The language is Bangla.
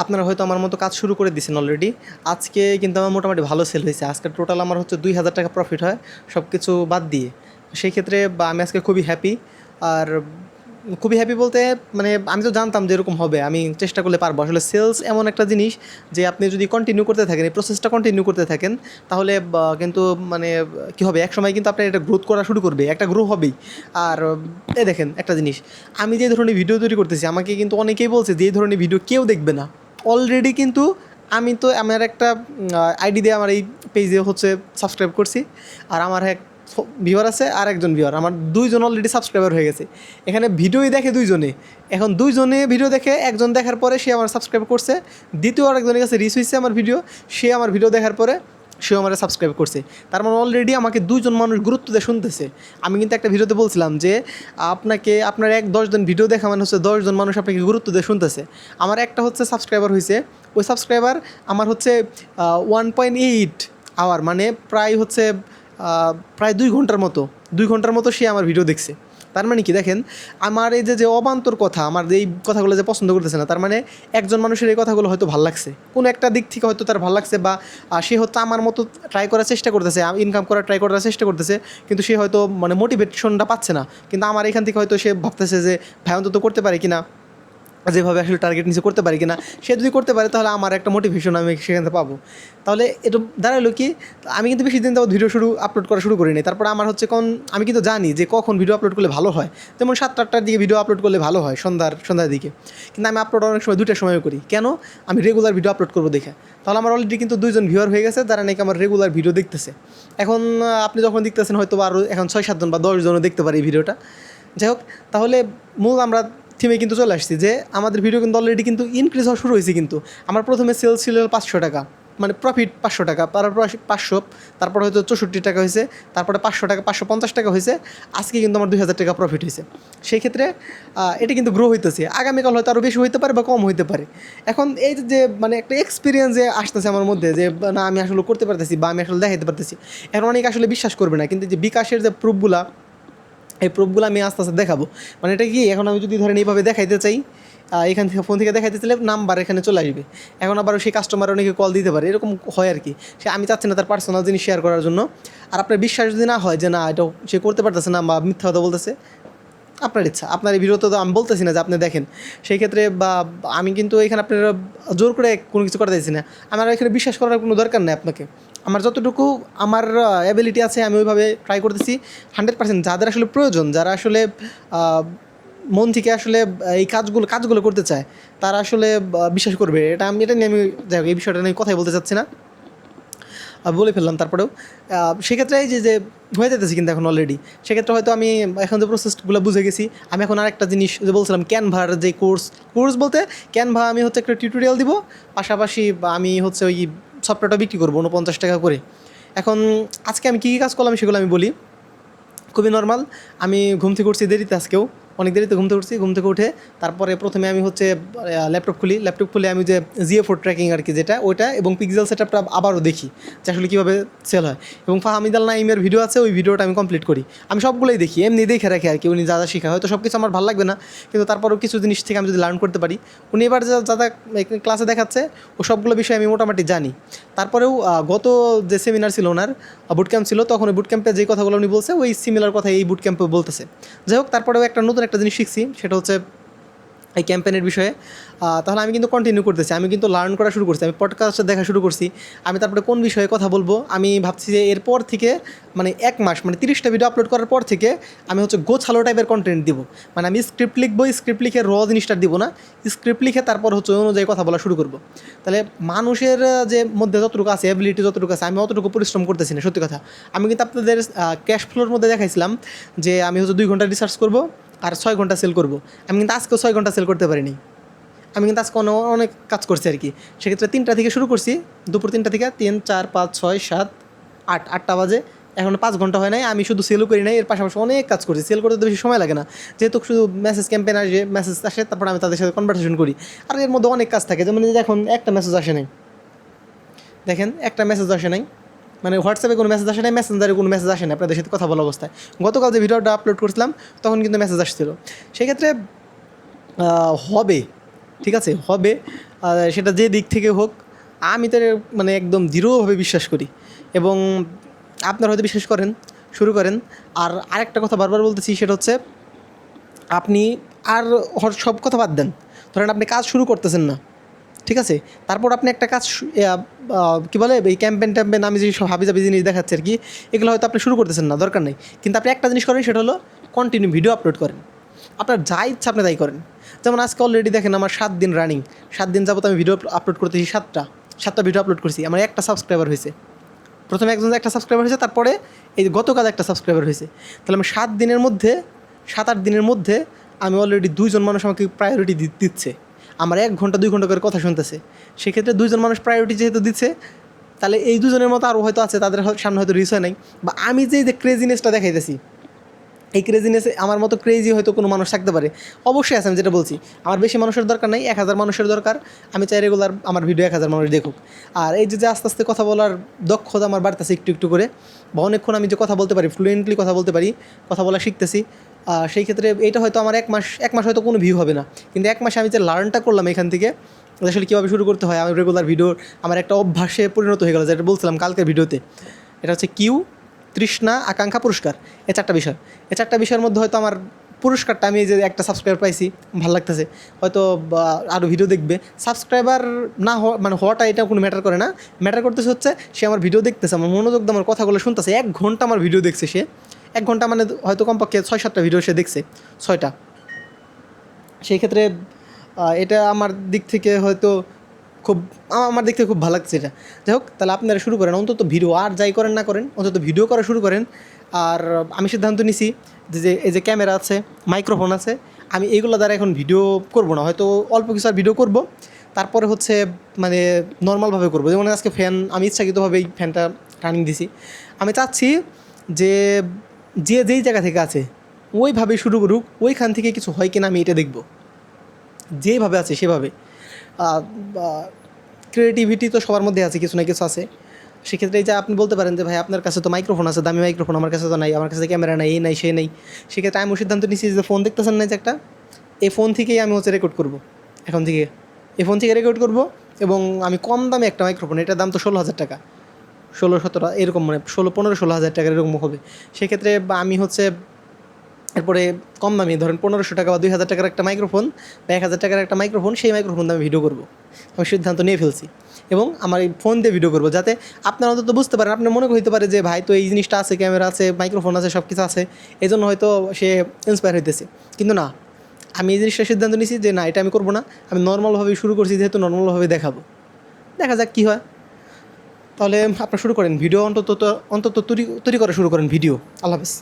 আপনারা হয়তো আমার মতো কাজ শুরু করে দিয়েছেন অলরেডি। আজকে কিন্তু আমার মোটামুটি ভালো সেল হয়েছে। আজকে টোটাল আমার হচ্ছে ২,০০০ টাকা প্রফিট হয় সব কিছু বাদ দিয়ে। সেই ক্ষেত্রে আমি আজকে খুবই হ্যাপি। আর খুবই হ্যাপি বলতে মানে আমি তো জানতাম যে এরকম হবে, আমি চেষ্টা করলে পারবো। আসলে সেলস এমন একটা জিনিস যে আপনি যদি কন্টিনিউ করতে থাকেন, এই প্রসেসটা কন্টিনিউ করতে থাকেন, তাহলে কিন্তু মানে কী হবে, একসময় কিন্তু আপনার এটা গ্রোথ করা শুরু করবে, একটা গ্রো হবেই। আর এই দেখেন একটা জিনিস, আমি যে ধরনের ভিডিও তৈরি করতেছি আমাকে কিন্তু অনেকেই বলছে যে এই ধরনের ভিডিও কেউ দেখবে না। অলরেডি কিন্তু আমি তো আমার একটা আইডি দিয়ে আমার এই পেজে হচ্ছে সাবস্ক্রাইব করছি। আর আমার এক ভিউয়ার আছে আর একজন ভিউয়ার, আমার দুইজন অলরেডি সাবস্ক্রাইবার হয়ে গেছে। এখানে ভিডিওই দেখে দুইজনে। এখন দুইজনে ভিডিও দেখে, একজন দেখার পরে সে আমার সাবস্ক্রাইব করছে, দ্বিতীয় আরেকজনের কাছে রিচ হয়েছে আমার ভিডিও, সে আমার ভিডিও দেখার পরে সেও আমার সাবস্ক্রাইব করছে। তার মানে অলরেডি আমাকে দুইজন মানুষ গুরুত্ব দিয়ে শুনতেছে। আমি কিন্তু একটা ভিডিওতে বলছিলাম যে আপনাকে আপনার ১-১০ জন ভিডিও দেখা মানে হচ্ছে ১০ জন মানুষ আপনাকে গুরুত্ব দিয়ে শুনতেছে। আমার একটা হচ্ছে সাবস্ক্রাইবার হয়েছে, ওই সাবস্ক্রাইবার আমার হচ্ছে 1.8 আওয়ার, মানে প্রায় হচ্ছে প্রায় ২ ঘন্টার মতো সে আমার ভিডিও দেখছে। তার মানে কি দেখেন, আমার এই যে অবান্তর কথা, আমার এই কথাগুলো যে পছন্দ করতেছে না, তার মানে একজন মানুষের এই কথাগুলো হয়তো ভালো লাগছে, কোনো একটা দিক থেকে হয়তো তার ভালো লাগছে, বা সে হয়তো আমার মতো ট্রাই করার চেষ্টা করতেছে, ইনকাম করার ট্রাই করার চেষ্টা করতেছে, কিন্তু সে হয়তো মানে মোটিভেশনটা পাচ্ছে না। কিন্তু আমার এখান থেকে হয়তো সে ভাবতেছে যে ভাই অন্তত করতে পারে কি না, যেভাবে আসলে টার্গেট নিচে করতে পারি কিনা। সে যদি করতে পারে তাহলে আমার একটা মোটিভেশন আমি সেখান থেকে পাবো। তাহলে এটা দাঁড়ালো কি, আমি কিন্তু বেশি দিন যাবত ভিডিও আপলোড করা শুরু করিনি। তারপর আমার হচ্ছে আমি কিন্তু জানি যে কখন ভিডিও আপলোড করলে ভালো হয়। যেমন ৭-৮টার দিকে ভিডিও আপলোড করলে ভালো হয়, সন্ধ্যার দিকে। কিন্তু আমি আপলোড অনেক সময় ২টার সময় করি। কেন? আমি রেগুলার ভিডিও আপলোড করবো দেখে। তাহলে আমার অলরেডি কিন্তু ২জন ভিউয়ার হয়ে গেছে যারা নাকি আমার রেগুলার ভিডিও দেখতেছে। এখন আপনি যখন দেখতেছেন হয়তো আরও এখন ৬-৭ জন বা ১০ জনও দেখতে পারে এই ভিডিওটা। যাই হোক, তাহলে মূল আমরা থিমে কিন্তু চলে আসছি যে আমাদের ভিডিও কিন্তু অলরেডি কিন্তু ইনক্রিজ হওয়া শুরু হয়েছে। কিন্তু আমার প্রথমে সেলস ছিল ৫০০ টাকা, মানে প্রফিট ৫০০ টাকা, তারপর ৫০০, তারপর হয়তো ৬৪ টাকা হয়েছে, তারপরে ৫০০ টাকা, ৫৫০ টাকা হয়েছে। আজকে কিন্তু আমার ২,০০০ টাকা প্রফিট হয়েছে। সেই ক্ষেত্রে এটা কিন্তু গ্রো হইতেছে। আগামীকাল হয়তো আরও বেশি হইতে পারে বা কম হইতে পারে। এখন এই যে মানে একটা এক্সপিরিয়েন্স যে আসতেছে আমার মধ্যে, যে না আমি আসলে করতে পারতেছি বা আমি আসলে দেখাইতে পারতেছি। এখন অনেকে আসলে বিশ্বাস করবে না, কিন্তু যে বিকাশের যে প্রুফগুলা, এই প্রুফগুলো আমি আস্তে আস্তে দেখাবো। মানে এটা কি, এখন আমি যদি ধরেন এইভাবে দেখাইতে চাই, এখান থেকে ফোন থেকে দেখাইতে চাইলে নাম্বার এখানে চলে আসবে। এখন আবার সেই কাস্টমার অনেকে কল দিতে পারে, এরকম হয় আর কি। আমি চাচ্ছি না তার পার্সোনাল জিনিস শেয়ার করার জন্য। আর আপনার বিশ্বাস যদি না হয় যে না এটা সে করতে পারতেছে না বা মিথ্যা কথা বলতেছে, আপনার ইচ্ছা। আপনার এই ভিডিওতে তো আমি বলতেছি না যে আপনি দেখেন। সেই ক্ষেত্রে বা আমি কিন্তু এখানে আপনারা জোর করে কোনো কিছু করতে চাইছি না। আমার এখানে বিশ্বাস করার কোনো দরকার নেই আপনাকে। আমার যতটুকু আমার অ্যাবিলিটি আছে আমি ওইভাবে ট্রাই করতেছি 100%। যাদের আসলে প্রয়োজন, যারা আসলে মন থেকে আসলে এই কাজগুলো করতে চায়, তারা আসলে বিশ্বাস করবে। এটা নিয়ে আমি যাই হোক, এই বিষয়টা নিয়ে কথাই বলতে চাচ্ছি না, বলে ফেললাম তারপরেও। সেক্ষেত্রে এই যে হয়ে যেতেছি কিন্তু এখন অলরেডি। সেক্ষেত্রে হয়তো আমি এখন যে প্রসেসগুলো বুঝে গেছি। আমি এখন আরেকটা জিনিস যে বলছিলাম, ক্যানভার যে কোর্স বলতে ক্যানভা আমি হচ্ছে একটা টিউটোরিয়াল দিব, পাশাপাশি আমি হচ্ছে ওই সফটওয়্যারটা বিক্রি করবো ৪৯ টাকা করে। এখন আজকে আমি কী কী কাজ করলাম সেগুলো আমি বলি। খুবই নর্মাল। আমি ঘুম থেকে উঠছি দেরিতে, আজকেও অনেক দেরিতে ঘুম থেকে উঠছি। ঘুম থেকে উঠে তারপরে প্রথমে আমি হচ্ছে ল্যাপটপ খুলে আমি যে GA4 ট্র্যাকিং আর কি যেটা, ওইটা এবং পিক্সেল সেটআপটা আবারও দেখি যে আসলে কীভাবে সেল হয়। এবং ফাহামিদ আল নাইমের ভিডিও আছে, ওই ভিডিওটা আমি কমপ্লিট করি। আমি সবগুলোই দেখি, এমনি দেখে রাখি আর কি। উনি যা শেখায় হয়তো সব কিছু আমার ভালো লাগবে না, কিন্তু তারপরেও কিছু জিনিস থেকে আমি যদি লার্ন করতে পারি। উনি এবার যা ক্লাসে দেখাচ্ছে ও সবগুলো বিষয় আমি মোটামুটি জানি। তারপরেও গত যে সেমিনার ছিল ওনার, বুট ক্যাম্প ছিল, তখন ওই বুট ক্যাম্পে যে কথাগুলো উনি বলছে ওই সিমিলার কথা এই বুট ক্যাম্পে বলতেছে। যাই হোক, তারপরেও নতুন একটা জিনিস শিখছি, সেটা হচ্ছে এই ক্যাম্পেইনের বিষয়ে। তাহলে আমি কিন্তু কন্টিনিউ করতেছি, আমি কিন্তু লার্ন করা শুরু করছি, আমি পডকাস্ট দেখা শুরু করছি। আমি তারপরে কোন বিষয়ে কথা বলবো আমি ভাবছি যে এরপর থেকে মানে ১ মাস, মানে 30টা ভিডিও আপলোড করার পর থেকে আমি হচ্ছে গোছালো টাইপের কন্টেন্ট দিব। মানে আমি স্ক্রিপ্ট লিখবো, স্ক্রিপ্ট লিখে জিনিসটা দিব না, স্ক্রিপ্ট লিখে তারপর হচ্ছে ওই অনুযায়ী কথা বলা শুরু করবো। তাহলে মানুষের যে মধ্যে যতটুকু আছে, অ্যাবিলিটি যতটুকু আছে, আমি অতটুকু পরিশ্রম করতেছি না, সত্যি কথা। আমি কিন্তু আপনাদের ক্যাশ ফ্লোর মধ্যে দেখাইছিলাম যে আমি হচ্ছে 2 ঘন্টা রিসার্চ করবো আর 6 ঘন্টা সেল করবো। আমি কিন্তু আজকেও 6 ঘন্টা সেল করতে পারিনি। আমি কিন্তু আজকে অনেক কাজ করছি আর কি। সেক্ষেত্রে 3টা থেকে শুরু করছি, দুপুর 3টা থেকে 3, 4, 5, 6, 7, 8টা বাজে, এখনও 5 ঘন্টা হয় নাই। আমি শুধু সেলও করি নাই, এর পাশাপাশি অনেক কাজ করছি। সেল করতে তো বেশি সময় লাগে না, যেহেতু শুধু ক্যাম্পেইন আসে, তারপর আমি তাদের সাথে কনভারসেশন করি। আর এর মধ্যে অনেক কাজ থাকে, যেমন এখন একটা মেসেজ আসে নাই, দেখেন একটা মেসেজ আসে নাই, মানে হোয়াটসঅ্যাপে কোনো মেসেজ আসে নাই, মেসেঞ্জারে কোনো মেসেজ আসে না আপনাদের সাথে কথা বলা অবস্থায়। গতকাল যে ভিডিওটা আপলোড করছিলাম তখন কিন্তু মেসেজ আসছিল। সেক্ষেত্রে হবে ঠিক আছে, হবে। সেটা যে দিক থেকে হোক, আমি তো মানে একদম দৃঢ়ভাবে বিশ্বাস করি। এবং আপনারা হয়তো বিশ্বাস করেন, শুরু করেন। আর আরেকটা কথা বারবার বলতেছি, সেটা হচ্ছে আপনি আর সব কথা বাদ দেন। ধরেন আপনি কাজ শুরু করতেছেন না, ঠিক আছে, তারপর আপনি একটা কাজ কী বলে এই ক্যাম্পেন আমি যে সব হাবিজাবি জিনিস দেখাচ্ছি আর কি, এগুলো হয়তো আপনি শুরু করতেছেন না, দরকার নেই। কিন্তু আপনি একটা জিনিস করেন, সেটা হলো কন্টিনিউ ভিডিও আপলোড করেন। আপনার যা ইচ্ছা আপনি তাই করেন। যেমন আজকে অলরেডি দেখেন আমার 7 দিন রানিং, 7 দিন যাবত আমি ভিডিও আপলোড করতেছি, সাতটা ভিডিও আপলোড করছি, আমার একটা সাবস্ক্রাইবার হয়েছে। প্রথমে একজন একটা সাবস্ক্রাইবার হয়েছে, তারপরে এই গতকাল একটা সাবস্ক্রাইবার হয়েছে। তাহলে আমি 7 দিনের মধ্যে, 7-8 দিনের মধ্যে আমি অলরেডি 2জন মানুষ আমাকে প্রায়োরিটি দিচ্ছে, আমার 1 ঘন্টা 2 ঘন্টা করে কথা শুনতেছে। সেক্ষেত্রে 2জন মানুষ প্রায়োরিটি যেহেতু দিচ্ছে, তাহলে এই 2জনের মতো আরও হয়তো আছে, তাদের সামনে হয়তো রিচ হয় নাই। বা আমি যে ক্রেজিনেসটা দেখাইতেছি, এই ক্রেজিনেসে আমার মতো ক্রেজি হয়তো কোনো মানুষ থাকতে পারে, অবশ্যই আছে। আমি যেটা বলছি, আমার বেশি মানুষের দরকার নেই, 1000 মানুষের দরকার। আমি চাই রেগুলার আমার ভিডিও 1000 মানুষ দেখুক। আর এই যে আস্তে আস্তে কথা বলার দক্ষতা আমার বাড়তেছে একটু একটু করে, বা অনেকক্ষণ আমি যে কথা বলতে পারি, ফ্লুয়েন্টলি কথা বলতে পারি, কথা বলা শিখতেছি, সেই ক্ষেত্রে এইটা হয়তো আমার 1 মাস হয়তো কোনো ভিউ হবে না, কিন্তু 1 মাসে আমি যে লার্নটা করলাম এখান থেকে আসলে কীভাবে শুরু করতে হয়, আমি রেগুলার ভিডিওর আমার একটা অভ্যাসে পরিণত হয়ে গেল, যেটা বলছিলাম কালকের ভিডিওতে। এটা হচ্ছে কিউ, তৃষ্ণা, আকাঙ্ক্ষা, পুরস্কার, এই 4টা বিষয়। এই 4টা বিষয়ের মধ্যে হয়তো আমার পুরস্কারটা, আমি যে একটা সাবস্ক্রাইবার পাইছি, ভালো লাগতেছে, হয়তো আরও ভিডিও দেখবে। সাবস্ক্রাইবার না হওয়া মানে হওয়াটা এটা কোনো ম্যাটার করে না, ম্যাটার করতেছে হচ্ছে সে আমার ভিডিও দেখতেছে, আমার মনোযোগ দিয়ে আমার কথাগুলো শুনতেছে। 1 ঘন্টা আমার ভিডিও দেখছে সে, 1 ঘন্টা মানে হয়তো কমপক্ষে 6-7টা ভিডিও সে দেখছে, 6টা। সেই ক্ষেত্রে এটা আমার দিক থেকে হয়তো খুব, আমার দিক থেকে খুব ভালো লাগছে এটা। যাই হোক, তাহলে আপনারা শুরু করেন, অন্তত ভিডিও আর যাই করেন না করেন, অন্তত ভিডিও করা শুরু করেন। আর আমি সিদ্ধান্ত নিছি যে এই যে ক্যামেরা আছে, মাইক্রোফোন আছে, আমি এইগুলো দ্বারা এখন ভিডিও করব না, হয়তো অল্প কিছু আর ভিডিও করব। তারপরে হচ্ছে মানে নর্মালভাবে করবো। যেমন আজকে ফ্যান, আমি ইচ্ছাকৃতভাবে এই ফ্যানটা রানিং দিছি। আমি চাচ্ছি যে যেই জায়গা থেকে আছে ওইভাবেই শুরু করুক, ওইখান থেকে কিছু হয় কিনা আমি এটা দেখব, যেভাবে আছে সেভাবে। ক্রিয়েটিভিটি তো সবার মধ্যে আছে, কিছু না কিছু আছে। সেক্ষেত্রে এই যে আপনি বলতে পারেন যে ভাই আপনার কাছে তো মাইক্রোফোন আছে, দামি মাইক্রোফোন, আমার কাছে তো নাই, আমার কাছে ক্যামেরা নাই, এই নাই সে নেই। সেক্ষেত্রে আমি সিদ্ধান্ত নিচ্ছি যে ফোন দেখতেছেন না যে একটা, এই ফোন থেকেই আমি হচ্ছে রেকর্ড করব। এখন থেকে এই ফোন থেকে রেকর্ড করব। এবং আমি কম দামে একটা মাইক্রোফোন, এটার দাম তো 16,000 টাকা, 16-17 এরকম, মানে 15-16 হাজার টাকার এরকম হবে। সেক্ষেত্রে আমি হচ্ছে এরপরে কম দামি, ধরেন 1500 টাকা বা 2000 টাকার একটা মাইক্রোফোন বা 1000 টাকার একটা মাইক্রোফোন, সেই মাইক্রোফোন দিয়ে আমি ভিডিও করবো। আমি সিদ্ধান্ত নিয়ে ফেলছি। এবং আমার এই ফোন দিয়ে ভিডিও করবো, যাতে আপনারা অন্তত বুঝতে পারেন। আপনার মনে হইতে পারে যে ভাই তো এই জিনিসটা আছে, ক্যামেরা আছে, মাইক্রোফোন আছে, সব কিছু আছে, এই জন্য হয়তো সে ইন্সপায়ার হইতেছে। কিন্তু না, আমি এই জিনিসটা সিদ্ধান্ত নিয়েছি যে না, এটা আমি করবো না। আমি নর্মালভাবেই শুরু করছি, যেহেতু নর্মালভাবে দেখাবো, দেখা যাক কী হয়। তাহলে আপনারা শুরু করেন ভিডিও, অন্তত তৈরি করা শুরু করেন ভিডিও। আল্লাহ হাফেজ।